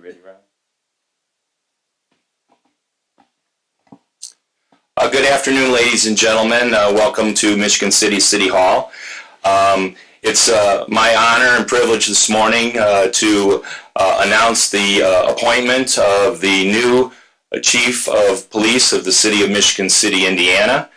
ready, Ron? Good afternoon, ladies and gentlemen. Welcome to Michigan City Hall. It's my honor and privilege this morning to announce the appointment of the new Chief of Police of the City of Michigan City, Indiana.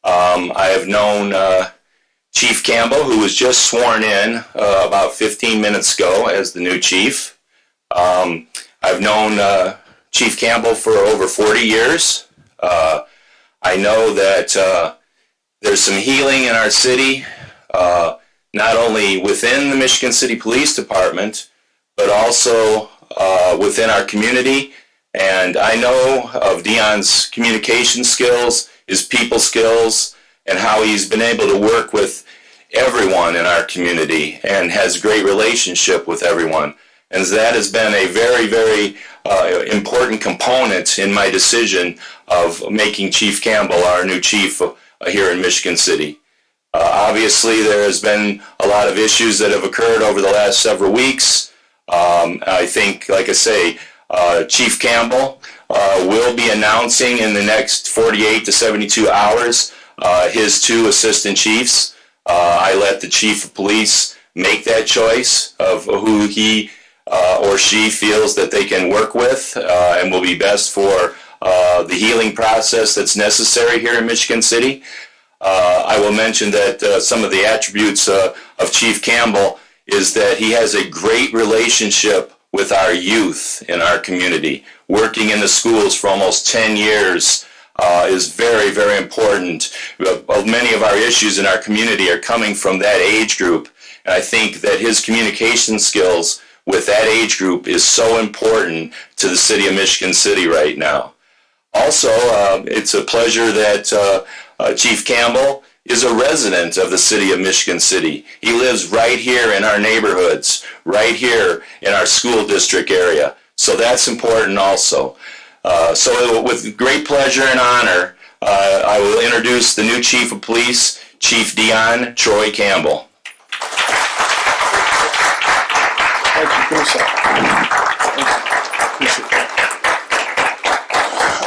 I have known Chief Campbell, who was just sworn in about 15 minutes ago as the new chief. I've known Chief Campbell for over 40 years. I know that there's some healing in our city, not only within the Michigan City Police Department, but also within our community. And I know of Deon's communication skills, his people skills, and how he's been able to work with everyone in our community and has a great relationship with everyone. And that has been a very, very important component in my decision of making Chief Campbell our new chief here in Michigan City. Obviously, there has been a lot of issues that have occurred over the last several weeks. I think, like I say, Chief Campbell will be announcing in the next 48 to 72 hours his two assistant chiefs. I let the chief of police make that choice of who he or she feels that they can work with and will be best for the healing process that's necessary here in Michigan City. I will mention that some of the attributes of Chief Campbell is that he has a great relationship with our youth in our community. Working in the schools for almost 10 years is very, very important. Many of our issues in our community are coming from that age group, and I think that his communication skills with that age group is so important to the city of Michigan City right now. Also, it's a pleasure that Chief Campbell is a resident of the city of Michigan City. He lives right here in our neighborhoods, right here in our school district area. So that's important also. So with great pleasure and honor, I will introduce the new Chief of Police, Chief Deon Troy Campbell. Thank you.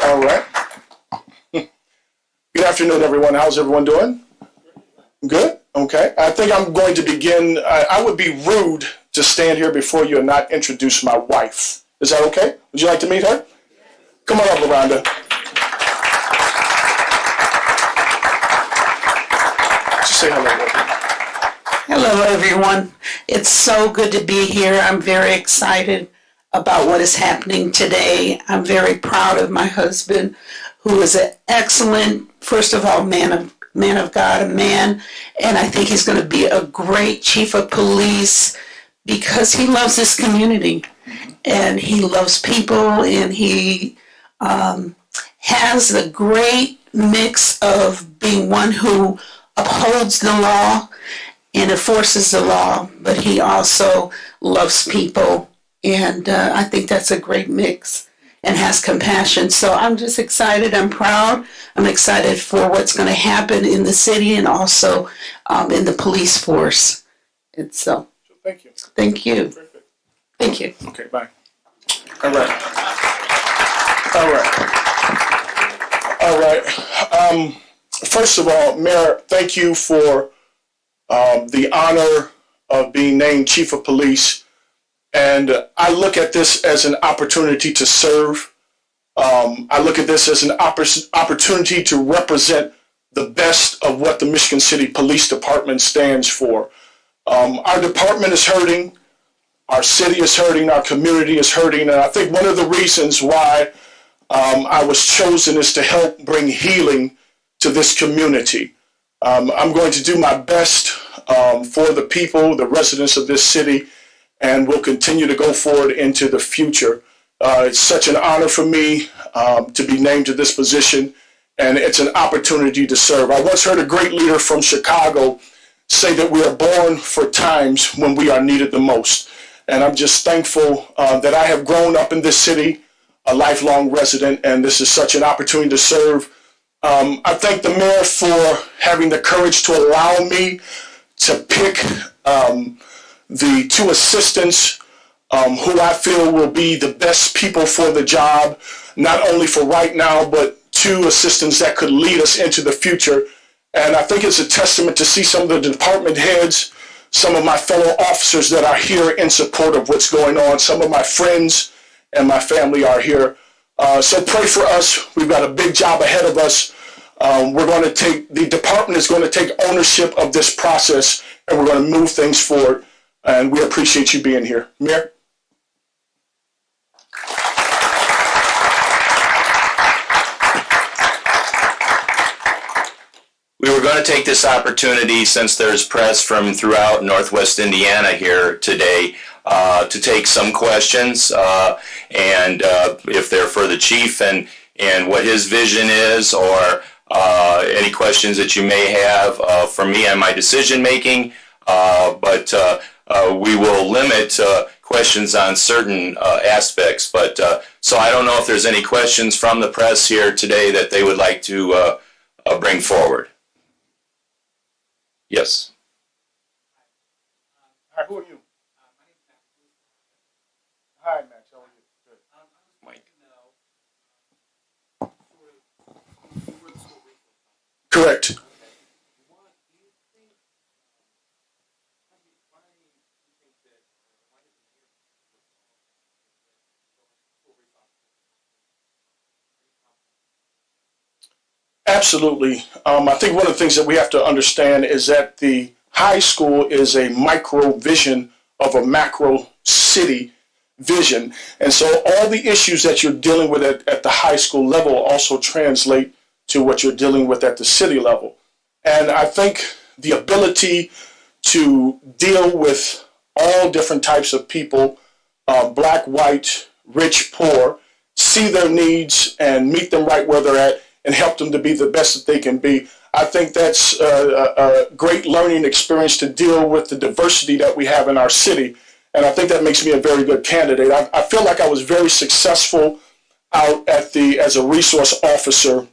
All right. Good afternoon, everyone. How's everyone doing? Good? Okay. I think I'm going to begin. I would be rude to stand here before you and not introduce my wife. Is that okay? Would you like to meet her? Come on up, Miranda. Just say hello. Hello, everyone. It's so good to be here. I'm very excited about what is happening today. I'm very proud of my husband, who is an excellent, first of all, man of God, a man, and I think he's going to be a great chief of police because he loves this community and he loves people, and he has the great mix of being one who upholds the law and enforces the law, but he also loves people, and I think that's a great mix and has compassion. So I'm just excited. I'm proud. I'm excited for what's going to happen in the city and also in the police force. And so thank you. Thank you. Terrific. Thank you. Okay, bye. All right. All right. All right. First of all, Mayor, thank you for the honor of being named Chief of Police. And I look at this as an opportunity to serve. I look at this as an opportunity to represent the best of what the Michigan City Police Department stands for. Our department is hurting. Our city is hurting. Our community is hurting. And I think one of the reasons why I was chosen is to help bring healing to this community. I'm going to do my best for the people, the residents of this city, and will continue to go forward into the future. It's such an honor for me to be named to this position, and it's an opportunity to serve. I once heard a great leader from Chicago say that we are born for times when we are needed the most. And I'm just thankful that I have grown up in this city, a lifelong resident, and this is such an opportunity to serve. I thank the mayor for having the courage to allow me to pick the two assistants who I feel will be the best people for the job, not only for right now, but two assistants that could lead us into the future. And I think it's a testament to see some of the department heads, some of my fellow officers that are here in support of what's going on. Some of my friends and my family are here. So pray for us. We've got a big job ahead of us. The department is going to take ownership of this process, and we're going to move things forward. And we appreciate you being here. Mayor? We were going to take this opportunity, since there's press from throughout Northwest Indiana here today, to take some questions, and if they're for the chief and what his vision is, or any questions that you may have for me on my decision making. But we will limit questions on certain aspects. But so I don't know if there's any questions from the press here today that they would like to bring forward. Yes. Hi, who are you? Hi, Max. How are you? Good. Mike. Correct. Absolutely. I think one of the things that we have to understand is that the high school is a micro vision of a macro city vision. And so all the issues that you're dealing with at the high school level also translate to what you're dealing with at the city level. And I think the ability to deal with all different types of people, black, white, rich, poor, see their needs and meet them right where they're at, and help them to be the best that they can be. I think that's a great learning experience to deal with the diversity that we have in our city. And I think that makes me a very good candidate. I feel like I was very successful out as a resource officer,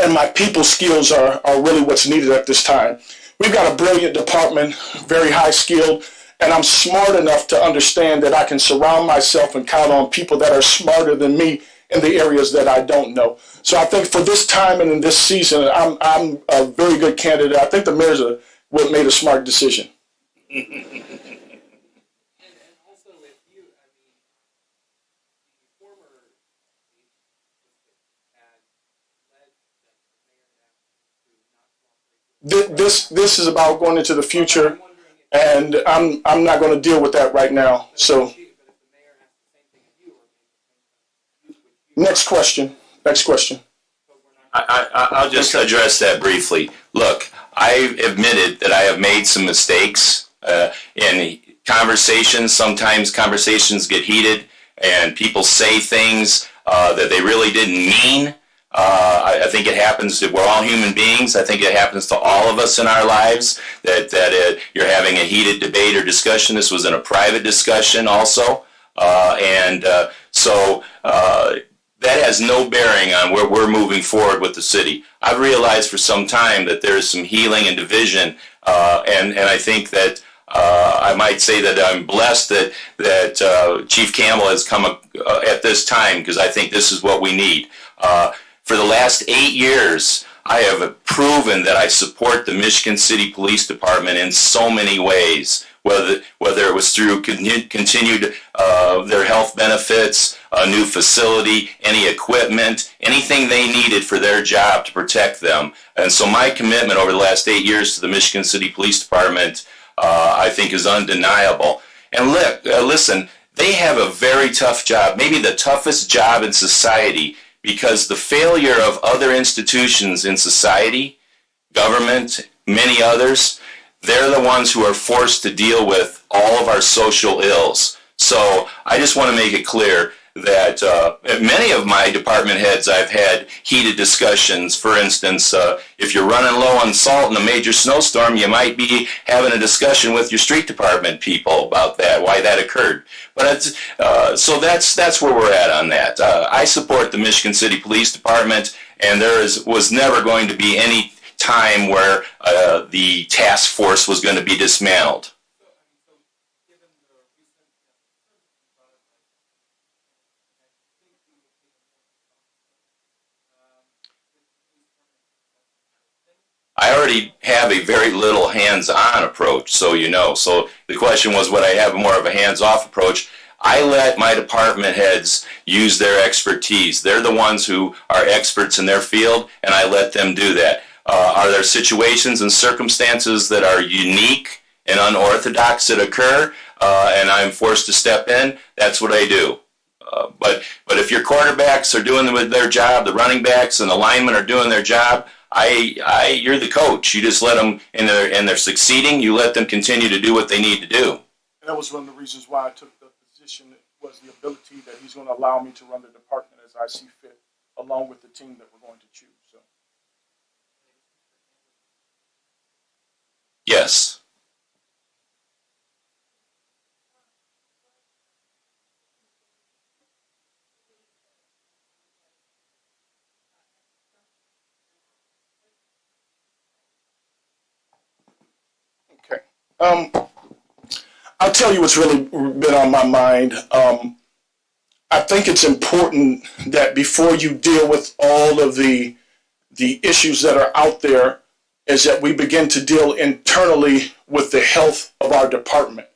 and my people skills are really what's needed at this time. We've got a brilliant department, very high skilled, and I'm smart enough to understand that I can surround myself and count on people that are smarter than me in the areas that I don't know. So I think for this time and in this season, I'm a very good candidate. I think the mayor's made a smart decision. And also with you, I mean, the former had led the mayor to not cooperate. This is about going into the future, and I'm not going to deal with that right now. So next question. Next question. I'll just address that briefly. Look, I admitted that I have made some mistakes in conversations. Sometimes conversations get heated and people say things that they really didn't mean. I think it happens. We're all human beings. I think it happens to all of us in our lives that you're having a heated debate or discussion. This was in a private discussion also. So that has no bearing on where we're moving forward with the city. I've realized for some time that there is some healing and division, and I think that I might say that I'm blessed that Chief Campbell has come at this time, because I think this is what we need. For the last 8 years, I have proven that I support the Michigan City Police Department in so many ways, whether it was through continued their health benefits, a new facility, any equipment, anything they needed for their job to protect them. And so my commitment over the last 8 years to the Michigan City Police Department, I think, is undeniable. And listen, they have a very tough job, maybe the toughest job in society, because the failure of other institutions in society, government, many others, they're the ones who are forced to deal with all of our social ills. So I just want to make it clear that many of my department heads, I've had heated discussions. For instance, if you're running low on salt in a major snowstorm, you might be having a discussion with your street department people about that, why that occurred. But so that's where we're at on that. I support the Michigan City Police Department, and there was never going to be any time where the task force was going to be dismantled. already have a very little hands-on approach, so you know. So the question was, would I have more of a hands-off approach? I let my department heads use their expertise. They're the ones who are experts in their field, and I let them do that. Are there situations and circumstances that are unique and unorthodox that occur, and I'm forced to step in? That's what I do. But if your quarterbacks are doing their job, the running backs and the linemen are doing their job, you're the coach. You just let them, and they're succeeding. You let them continue to do what they need to do. And that was one of the reasons why I took the position, was the ability that he's going to allow me to run the department as I see fit, along with the team that we're going to choose. So. Yes. Okay. I'll tell you what's really been on my mind. I think it's important that before you deal with all of the issues that are out there, is that we begin to deal internally with the health of our department.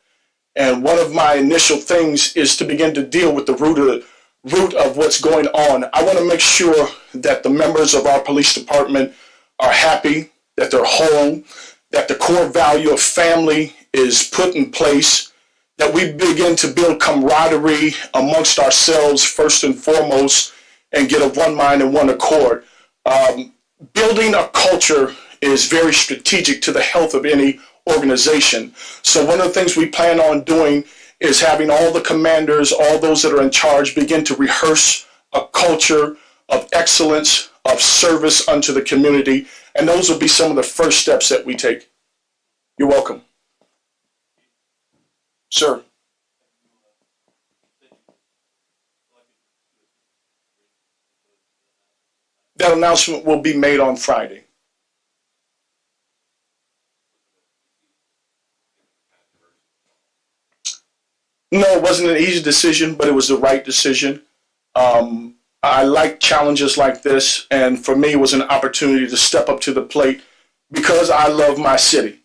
And one of my initial things is to begin to deal with the root of what's going on. I want to make sure that the members of our police department are happy, that they're whole, that the core value of family is put in place, that we begin to build camaraderie amongst ourselves first and foremost, and get a one mind and one accord. Building a culture is very strategic to the health of any organization. So one of the things we plan on doing is having all the commanders, all those that are in charge, begin to rehearse a culture of excellence, of service unto the community. And those will be some of the first steps that we take. You're welcome. Sir. That announcement will be made on Friday. No, it wasn't an easy decision, but it was the right decision. I like challenges like this, and for me, it was an opportunity to step up to the plate because I love my city.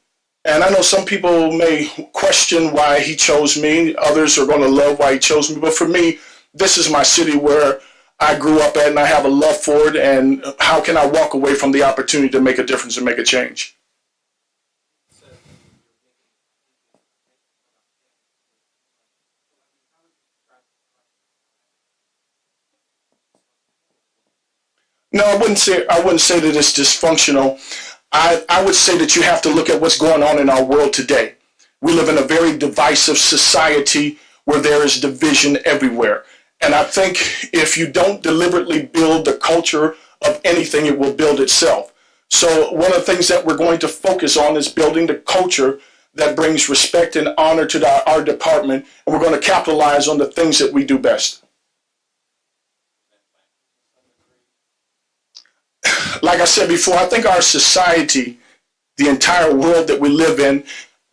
And I know some people may question why he chose me. Others are going to love why he chose me. But for me, this is my city where I grew up at, and I have a love for it. And how can I walk away from the opportunity to make a difference and make a change? No, I wouldn't say that it's dysfunctional. I would say that you have to look at what's going on in our world today. We live in a very divisive society where there is division everywhere. And I think if you don't deliberately build the culture of anything, it will build itself. So one of the things that we're going to focus on is building the culture that brings respect and honor to our department. And we're going to capitalize on the things that we do best. Like I said before, I think our society, the entire world that we live in,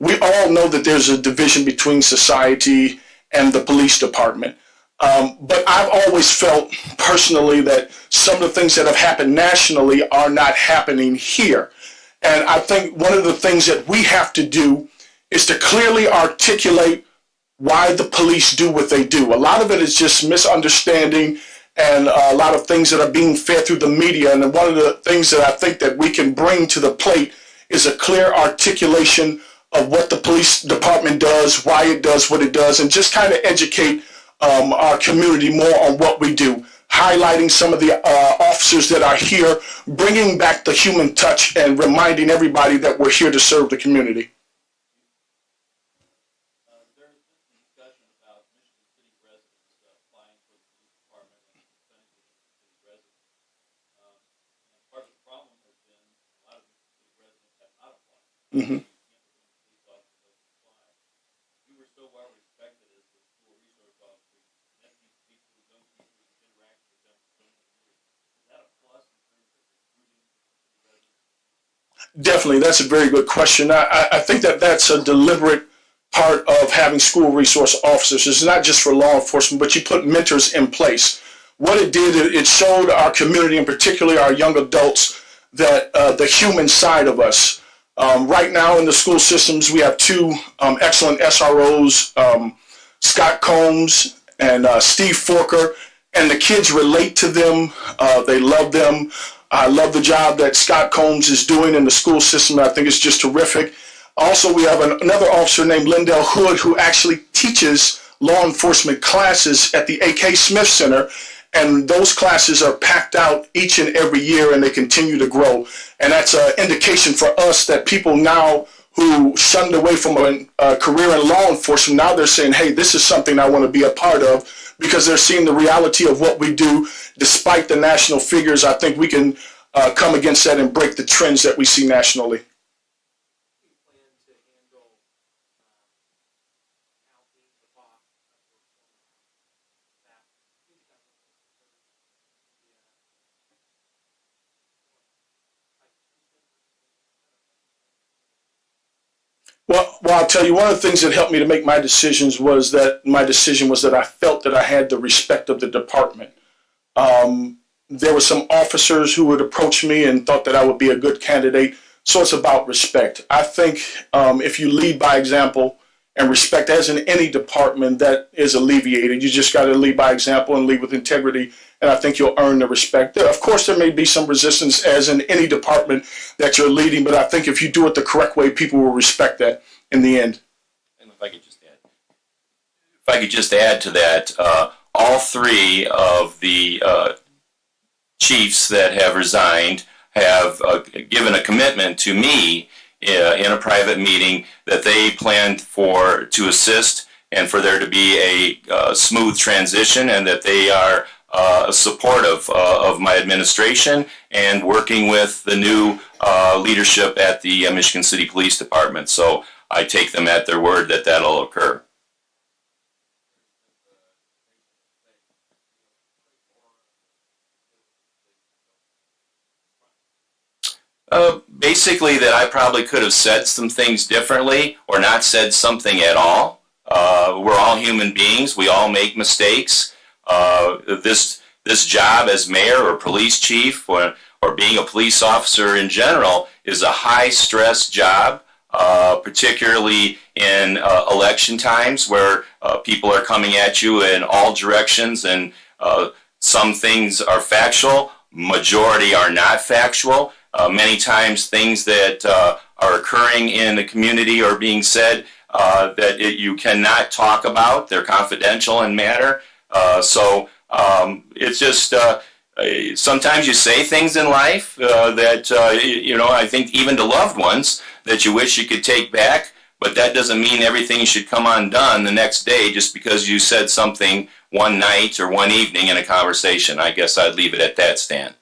we all know that there's a division between society and the police department. But I've always felt personally that some of the things that have happened nationally are not happening here. And I think one of the things that we have to do is to clearly articulate why the police do what they do. A lot of it is just misunderstanding and a lot of things that are being fed through the media. And one of the things that I think that we can bring to the plate is a clear articulation of what the police department does, why it does what it does, and just kind of educate our community more on what we do, highlighting some of the officers that are here, bringing back the human touch and reminding everybody that we're here to serve the community. Mm-hmm. Definitely, that's a very good question. I think that that's a deliberate part of having school resource officers. It's not just for law enforcement, but you put mentors in place. What it did, it showed our community, and particularly our young adults, that the human side of us. Right now in the school systems, we have two excellent SROs, Scott Combs and Steve Forker, and the kids relate to them. They love them. I love the job that Scott Combs is doing in the school system. I think it's just terrific. Also, we have another officer named Lindell Hood who actually teaches law enforcement classes at the A.K. Smith Center, and those classes are packed out each and every year, and they continue to grow. And that's an indication for us that people now who shunned away from a career in law enforcement, now they're saying, hey, this is something I want to be a part of, because they're seeing the reality of what we do. Despite the national figures, I think we can come against that and break the trends that we see nationally. You plan to handle Alfie, the boss of your former staff? He's got one of Well, I'll tell you, one of the things that helped me to make my decisions was that I felt that I had the respect of the department. There were some officers who would approach me and thought that I would be a good candidate. So it's about respect. I think if you lead by example and respect, as in any department, that is alleviated. You just got to lead by example and lead with integrity, and I think you'll earn the respect. Of course, there may be some resistance, as in any department that you're leading, but I think if you do it the correct way, people will respect that in the end. And if I could just add to that, all three of the chiefs that have resigned have given a commitment to me in a private meeting that they plan to assist and for there to be a smooth transition, and that they are supportive of my administration and working with the new leadership at the Michigan City Police Department. So I take them at their word that that'll occur. Basically that I probably could have said some things differently or not said something at all. We're all human beings. We all make mistakes. This job as mayor or police chief or being a police officer in general is a high-stress job, particularly in election times where people are coming at you in all directions, and some things are factual, majority are not factual. Many times things that are occurring in the community are being said that you cannot talk about. They're confidential in matter. So it's just sometimes you say things in life that, I think even to loved ones that you wish you could take back, but that doesn't mean everything should come undone the next day just because you said something one night or one evening in a conversation. I guess I'd leave it at that, Stan.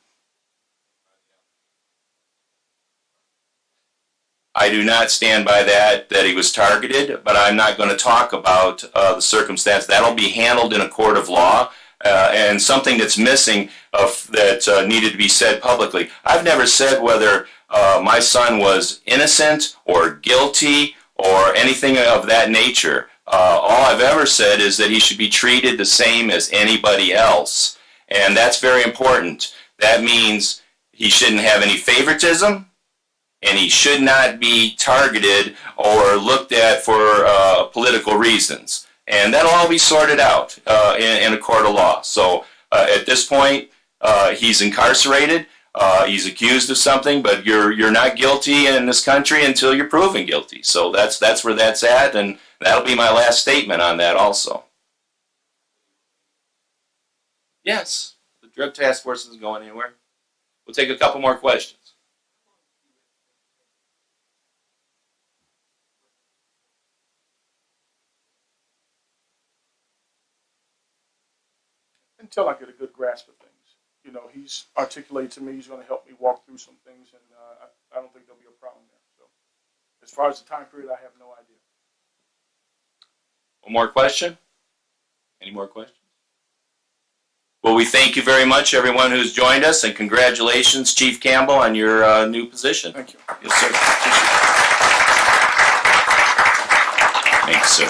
I do not stand by that he was targeted, but I'm not going to talk about the circumstance. That'll be handled in a court of law, and something that's missing that needed to be said publicly. I've never said whether my son was innocent or guilty or anything of that nature. All I've ever said is that he should be treated the same as anybody else, and that's very important. That means he shouldn't have any favoritism, and he should not be targeted or looked at for political reasons. And that'll all be sorted out in a court of law. So at this point, he's incarcerated. He's accused of something, but you're not guilty in this country until you're proven guilty. So that's where that's at, and that'll be my last statement on that also. Yes, the drug task force isn't going anywhere. We'll take a couple more questions. Until I get a good grasp of things. He's articulated to me he's going to help me walk through some things, and I don't think there'll be a problem there. So as far as the time period, I have no idea. One more question? Any more questions? Well, we thank you very much, everyone who's joined us, and congratulations, Chief Campbell, on your new position. Thank you. Yes, sir. Thank you, sir.